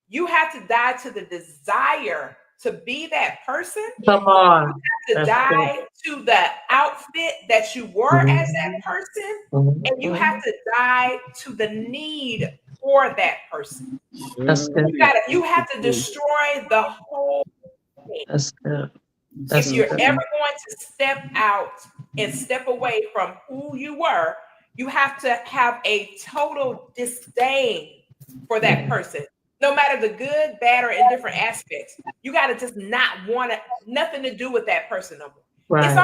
you have to die to the desire to be that person. Come on. To That's it. die to the outfit that you were as that Mhm. person, and you have Mhm. to die to the need for that person. That's Sure. good. You have to destroy the whole thing. That's good. If That's So you're good. ever going to step out and step away from who you were, you have to have a total disdain for that person. No matter the good, bad, or indifferent aspects, you got to just not want it, nothing to do with that person no more. Right. It's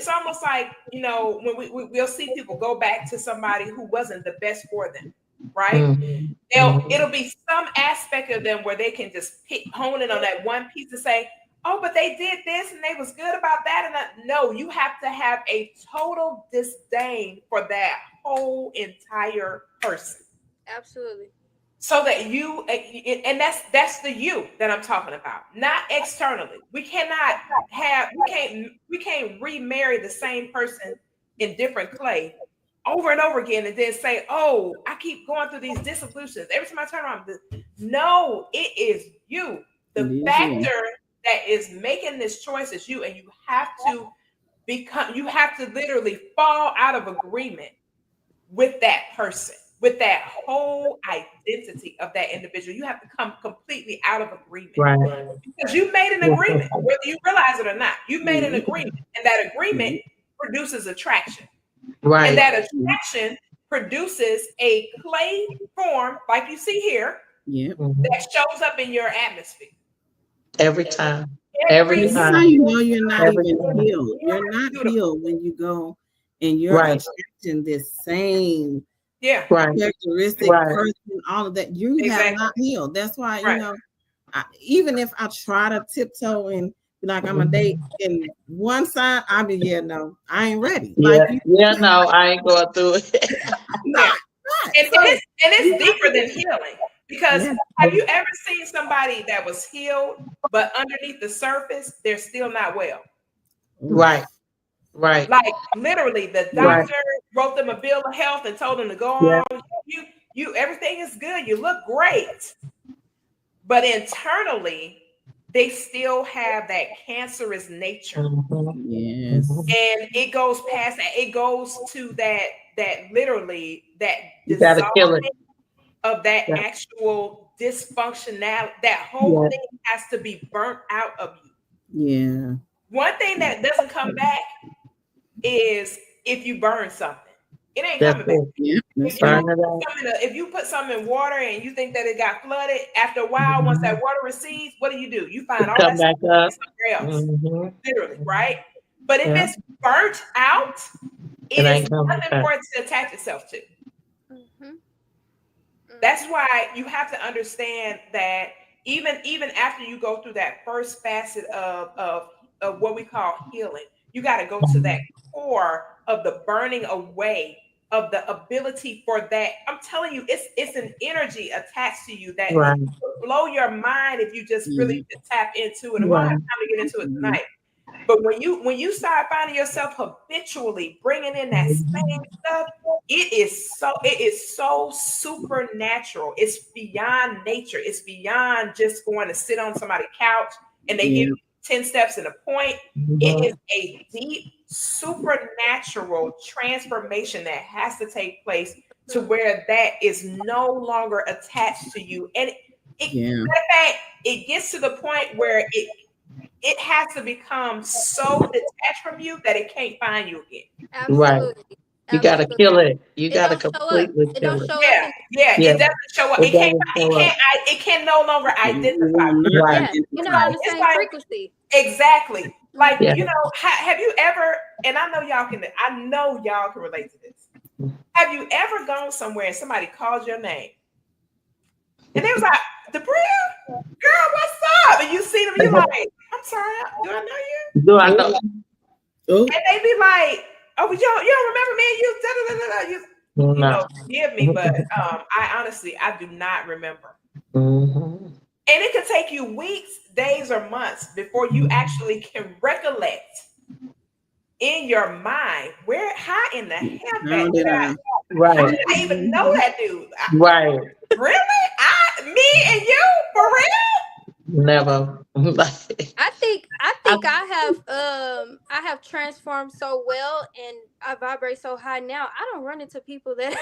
almost like you know when we'll see people go back to somebody who wasn't the best for them, right? Mhm. Mhm. It'll be some aspect of them where they can just hone in on that one piece to say, oh, but they did this and they was good about that. And that. No, you have to have a total disdain for that whole entire person. Absolutely. So that you and that's the you that I'm talking about, not externally. We can't remarry the same person in different clay over and over again and then say, oh, I keep going through these dissolutions. Every time I turn around, no, it is you. it The is you. factor that is making this choice is you, and you have to literally fall out of agreement with that person, with that whole identity of that individual. You have to come completely out of agreement Right. because you made an agreement, whether you realize it or not. You made an Yeah. agreement, and that agreement produces attraction, and Right. that attraction produces a clay form, like you see here, Yeah. Mhm. that shows up in your atmosphere. Every time. Every Every This is time. how you know you're not Every even time. healed. You're not beautiful. healed when you go and you're Right. attracting this same Yeah, Right. characteristic Right. person, all of that. You have exactly. not healed. That's why, you Right. know, even if I try to tiptoe and be like I'm a date in one side, I mean, yeah, no, I ain't ready. Yeah. Like you Yeah. No, I ain't going through it. Yeah. not. And So it's you have deeper to than healing. Because Yeah. have you ever seen somebody that was healed, but underneath the surface, they're still not well? Right. Right. Like literally, the Right. doctor wrote them a bill of health and told them to go Yeah. on. You, everything is good. You look great, but internally, they still have that cancerous nature, Yes. and it goes past that. It goes to that literally that You got to kill it. dissolving of that Yeah. actual dysfunctionality. That whole Yeah. thing has to be burnt out of you. Yeah. One thing that doesn't come back is if you burn something. It ain't That's coming back. it. Yeah. That's If you right. Burn it out. if you put something in water and you think that it got flooded, after a while, once that water recedes, what do? You find all Come that stuff back up. somewhere else, Mm-hmm. literally, right? But if Yeah. it's burnt out, It it is ain't coming nothing back. for it to attach itself to. Mm-hmm. That's why you have to understand that even after you go through that first facet of what we call healing, you got to go to that core of the burning away of the ability for that. I'm telling you, it's an energy attached to you that Right. will blow your mind if you just really Yeah. tap into it. And we don't have Right. time to get into it Mhm. tonight. But when you start finding yourself habitually bringing in that same stuff, it is so supernatural. It's beyond nature. It's beyond just going to sit on somebody's couch and they give Yeah. you 10 steps and a point. It Mhm. is a deep supernatural transformation that has to take place to where that is no longer attached to you. And Yeah. matter of fact, it gets to the point where it has to become so detached from you that it can't find you again. Right. Absolutely. You got to Absolutely. kill it. You It got to don't show up. completely It don't kill it. show up Yeah, in yeah, Yeah. it doesn't show up. It doesn't show up. It can no longer You identify. will not Right. yeah, you're It's not identify. on like the it's same like frequency. exactly. Like Yeah. have you ever? And I know y'all can relate to this. Have you ever gone somewhere and somebody called your name and they was like, "Debria, girl, what's up?" And you see them, you like, "I'm sorry, do I know you?" Do I know? Oh, And they be like, "Oh, but you don't remember me? And you, da, da, da, da, da. No. Forgive me, but I do not remember." Mhm. And it could take you weeks, days, or months before you actually can recollect in your mind how in the hell how did I? how Right. did I even know that dude? Right. Really? Me and you for real? Never. I have transformed so well and I vibrate so high now. I don't run into people that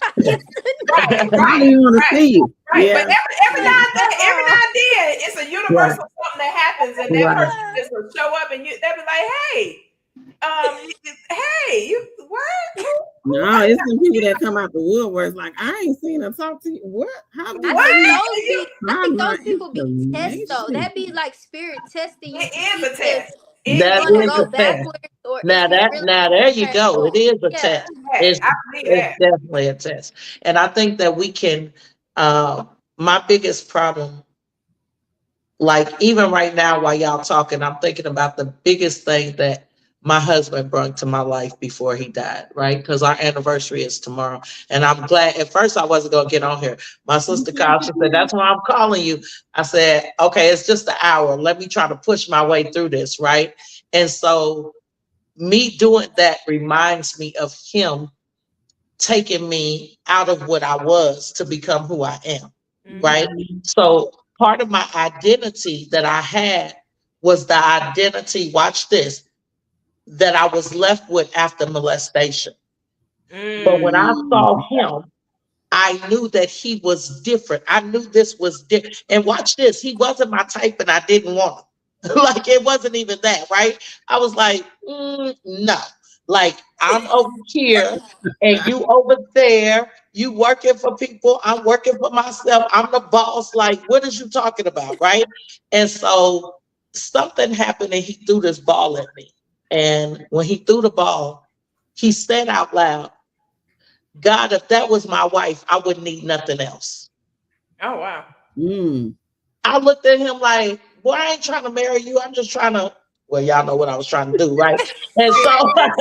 I used to Right, I know. don't right, even want to right, see you. right. But Yeah. every now and then, it's a Right. universal something that happens, and that Right. person just will show up, and they'll be like, "Hey, hey, you what? No, it's some people that come out the woodworks like I ain't seen her talk to you. What? How do I you What? think see those be I my think those people be tests though. information? That be like spirit testing you It to is see a if test. you're It That gonna really is go a is. test. backwards or if you really Now there you go. It transform. is a Yeah. test. Yes, It's I believe it's that. definitely a test. And I think that we can my biggest problem, like even right now while y'all talking, I'm thinking about the biggest thing that my husband brought to my life before he died, right? Because our anniversary is tomorrow. And I'm glad at first I wasn't gonna get on here. My sister called, she said, "That's why I'm calling you." I said, "Okay, it's just an hour. Let me try to push my way through this, right?" And so me doing that reminds me of him taking me out of what I was to become who I am, right? Mhm. So part of my identity that I had was the identity, watch this, that I was left with after molestation. But when I saw Mm. him, I knew that he was different. I knew this was different. And watch this, he wasn't my type and I didn't want him. Like it wasn't even that, right? I was like, no. Like I'm over here and you over there. You working for people. I'm working for myself. I'm the boss. Like, what is you talking about, right? And so something happened and he threw this ball at me. And when he threw the ball, he said out loud, "God, if that was my wife, I wouldn't need nothing else." Oh wow. Mm. I looked at him like, "Boy, I ain't trying to marry you. I'm just trying to Well, y'all know what I was trying to do, right? And so, and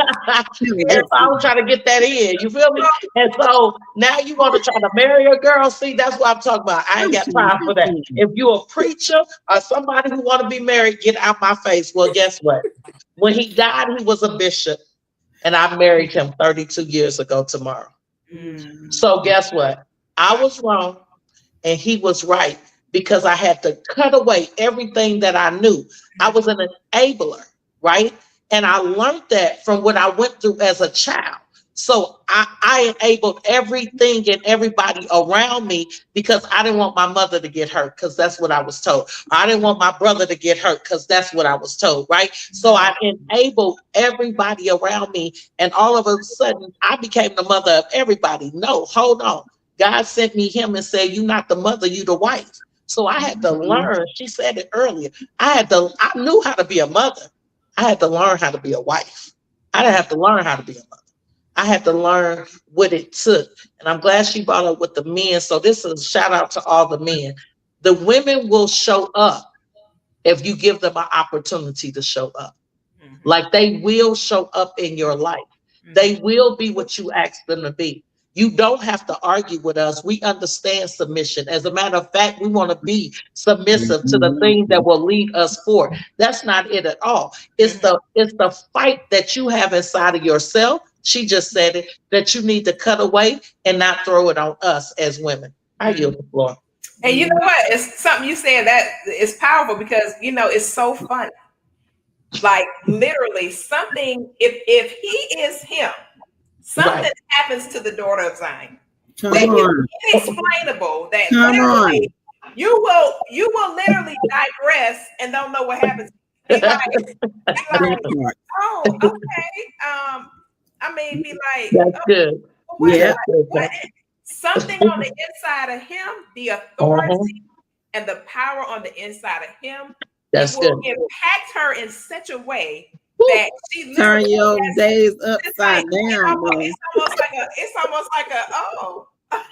so I was trying to get that in. You feel me? And so now you want to try to marry a girl? See, that's what I'm talking about. I ain't got time for that. If you're a preacher or somebody who want to be married, get out my face. Well, guess what? When he died, he was a bishop, and I married him 32 years ago tomorrow. So guess what? I was wrong and he was right because I had to cut away everything that I knew. I was an enabler, right? And I learned that from what I went through as a child. So I enabled everything and everybody around me because I didn't want my mother to get hurt because that's what I was told. I didn't want my brother to get hurt because that's what I was told, right? So I enabled everybody around me, and all of a sudden I became the mother of everybody. No, hold on. God sent me him and said, "You're not the mother, you the wife." So I had to learn. She said it earlier. I knew how to be a mother. I had to learn how to be a wife. I didn't have to learn how to be a mother. I had to learn what it took. And I'm glad she brought up with the men. So this is a shout out to all the men. The women will show up if you give them an opportunity to show up. Like they will show up in your life. They will be what you ask them to be. You don't have to argue with us. We understand submission. As a matter of fact, we want to be submissive to the things that will lead us forward. That's not it at all. It's the fight that you have inside of yourself. She just said it, that you need to cut away and not throw it on us as women. I yield the floor. And you know what? It's something you said that is powerful because it's so funny. Like literally something, if he is him, something happens to the daughter of Zion. That is inexplainable. That literally you will literally digress and don't know what happens. Be like, oh, okay. I mean, be like, that's good. What? Something on the inside of him, the authority and the power on the inside of him, that's will good. Impact her in such a way that she turn your days upside down. It's almost like a let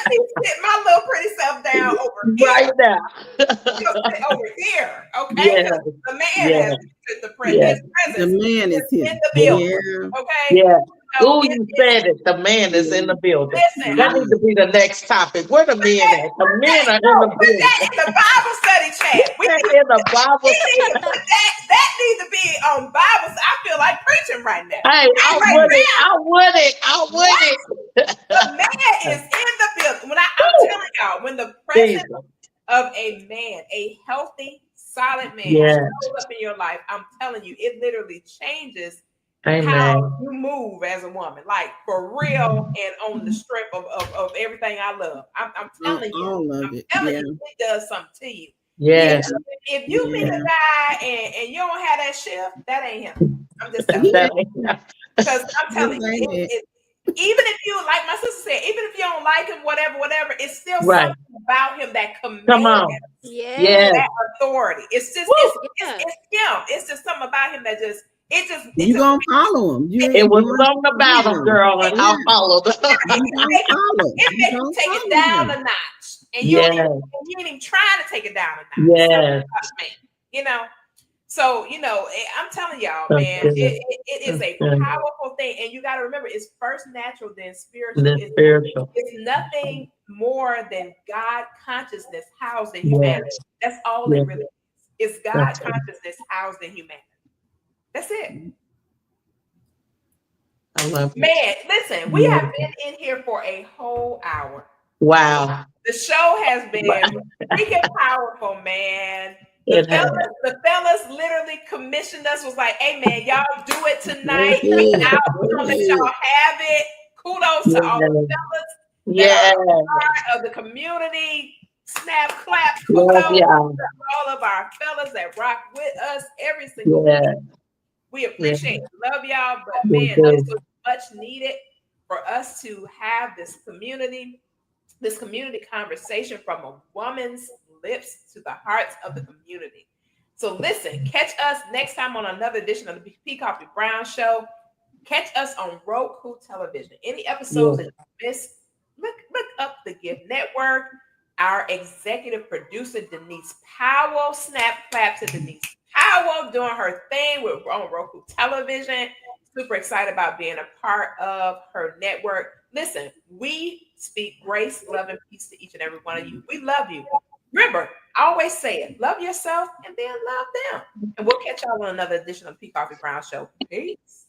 me sit my little pretty self down over here. Right now. Over here. Okay. Yeah. The man has the presence. The man is here. In the building. Okay. Yeah. Oh, you said it. The man is in the building. Listen, that needs to be the next topic. Where the men at? The men are in the building. That in the Bible study chat. We in the Bible study. That needs to be on Bible. I feel like preaching right now. Hey, I would it. The man is in the building. I'm telling y'all, when the presence of a man, a healthy, solid man, shows up in your life, I'm telling you, it literally changes how you move as a woman, like for real, and on the strength of everything I love. I'm telling you, it does something to you. Yes. If you meet a guy and you don't have that shift, that ain't him. I'm just telling you. Because I'm telling you, even if you, like my sister said, even if you don't like him, whatever, it's still something about him that commands that authority. It's just it's him. It's just something about him that just you gonna follow him. It was something about him, girl, and I'll follow them. It makes you take it down a notch, and you ain't even trying to take it down a notch. So I'm telling y'all, man, it is a powerful thing, and you got to remember, it's first natural, then spiritual. It's nothing more than God consciousness housed in humanity. That's all it really is. It's God consciousness housed in humanity. That's it. I love it. Man, listen, we have been in here for a whole hour. Wow. The show has been freaking powerful, man. The fellas literally commissioned us, was like, hey man, y'all do it tonight. We're gonna let y'all have it. Kudos to all the fellas that are part of the community. Snap, clap, kudos to all of our fellas that rock with us every single week. We appreciate it. Love y'all, but man, this was much needed for us to have this community conversation from a woman's lips to the hearts of the community. So listen, catch us next time on another edition of the P. Koffe Brown Show. Catch us on Roku Television. Any episodes that you missed, look up the Gift Network. our executive producer, Denise Powell. Snap clap to Denise Powell doing her thing with on Roku Television. Super excited about being a part of her network. Listen, we speak grace, love, and peace to each and every one of you. We love you. Remember, I always say it. Love yourself and then love them. And we'll catch y'all on another edition of the P. Coffee Brown Show. Peace.